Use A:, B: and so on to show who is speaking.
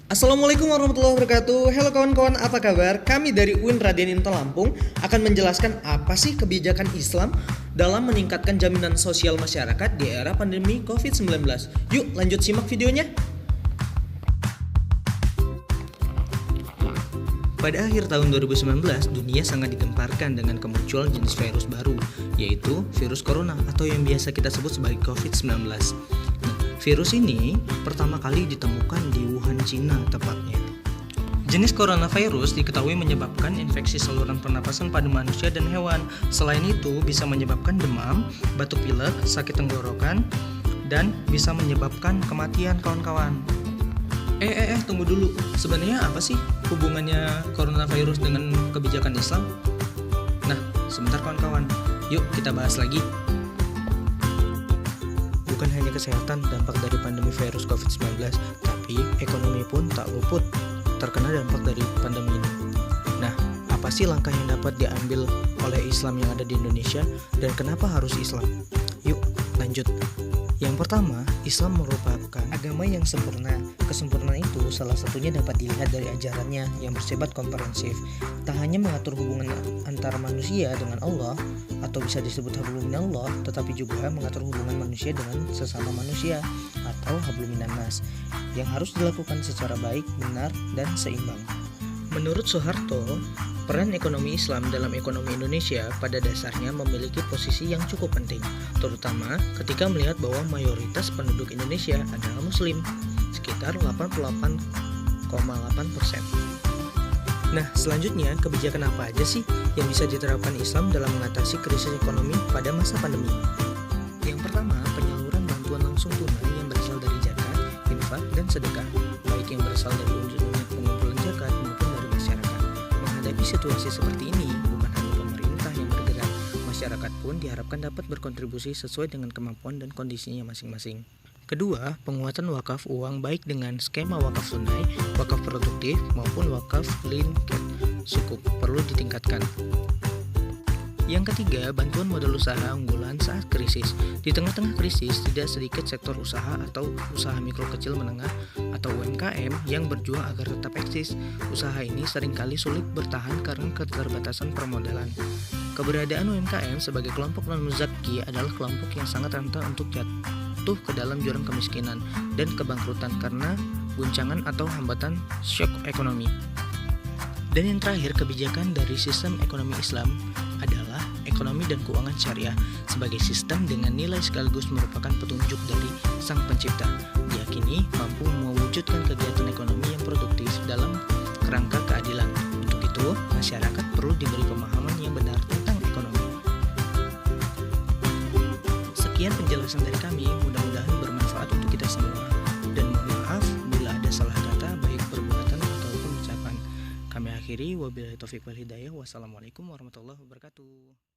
A: Assalamualaikum warahmatullahi wabarakatuh. Halo kawan-kawan, apa kabar? Kami dari UIN Raden Intel Lampung akan menjelaskan apa sih kebijakan Islam dalam meningkatkan jaminan sosial masyarakat di era pandemi COVID-19. Yuk lanjut simak videonya. Pada akhir tahun 2019, dunia sangat digemparkan dengan kemunculan jenis virus baru, yaitu virus corona atau yang biasa kita sebut sebagai COVID-19. Virus ini pertama kali ditemukan di Wuhan, Cina tepatnya. Jenis coronavirus diketahui menyebabkan infeksi saluran pernapasan pada manusia dan hewan. Selain itu, bisa menyebabkan demam, batuk pilek, sakit tenggorokan, dan bisa menyebabkan kematian kawan-kawan. Tunggu dulu. Sebenarnya apa sih hubungannya coronavirus dengan kebijakan Islam? Nah, sebentar kawan-kawan. Yuk kita bahas lagi. Bukan hanya kesehatan dampak dari pandemi virus COVID-19, tapi ekonomi pun tak luput terkena dampak dari pandemi ini. Nah, apa sih langkah yang dapat diambil oleh Islam yang ada di Indonesia dan kenapa harus Islam? Yuk, lanjut. Yang pertama, Islam merupakan agama yang sempurna. Kesempurnaan itu salah satunya dapat dilihat dari ajarannya yang bersifat komprehensif. Tak hanya mengatur hubungan antara manusia dengan Allah, atau bisa disebut hablum minallah, tetapi juga mengatur hubungan manusia dengan sesama manusia, atau hablum minannas, yang harus dilakukan secara baik, benar, dan seimbang. Menurut Soeharto, peran ekonomi Islam dalam ekonomi Indonesia pada dasarnya memiliki posisi yang cukup penting, terutama ketika melihat bahwa mayoritas penduduk Indonesia adalah Muslim, sekitar 88,8%. Nah, selanjutnya kebijakan apa aja sih yang bisa diterapkan Islam dalam mengatasi krisis ekonomi pada masa pandemi? Yang pertama, penyaluran bantuan langsung tunai yang berasal dari zakat, infak, dan sedekah, baik yang berasal dari unit pengumpulan zakat maupun dari masyarakat. Menghadapi situasi seperti ini, bukan hanya pemerintah yang bergerak, masyarakat pun diharapkan dapat berkontribusi sesuai dengan kemampuan dan kondisinya masing-masing. Kedua, penguatan wakaf uang baik dengan skema wakaf tunai, wakaf produktif, maupun wakaf linket sukuk perlu ditingkatkan. Yang ketiga, bantuan modal usaha unggulan saat krisis. Di tengah-tengah krisis, tidak sedikit sektor usaha atau usaha mikro kecil menengah atau UMKM yang berjuang agar tetap eksis. Usaha ini seringkali sulit bertahan karena keterbatasan permodalan. Keberadaan UMKM sebagai kelompok non-muzaki adalah kelompok yang sangat rentan untuk jatuh ke dalam jurang kemiskinan dan kebangkrutan karena guncangan atau hambatan shock ekonomi. Dan yang terakhir, kebijakan dari sistem ekonomi Islam adalah ekonomi dan keuangan syariah sebagai sistem dengan nilai sekaligus merupakan petunjuk dari Sang Pencipta. Diyakini mampu mewujudkan kegiatan ekonomi yang produktif dalam kerangka keadilan. Untuk itu, masyarakat perlu diberi pemahaman yang benar tentang ekonomi. Sekian penjelasan dari kami, mudah-mudahan bermanfaat untuk kita semua. Dan mohon maaf bila ada salah kata baik perbuatan ataupun ucapan. Kami akhiri, wabillahi taufiq wal hidayah. Wassalamualaikum warahmatullahi wabarakatuh.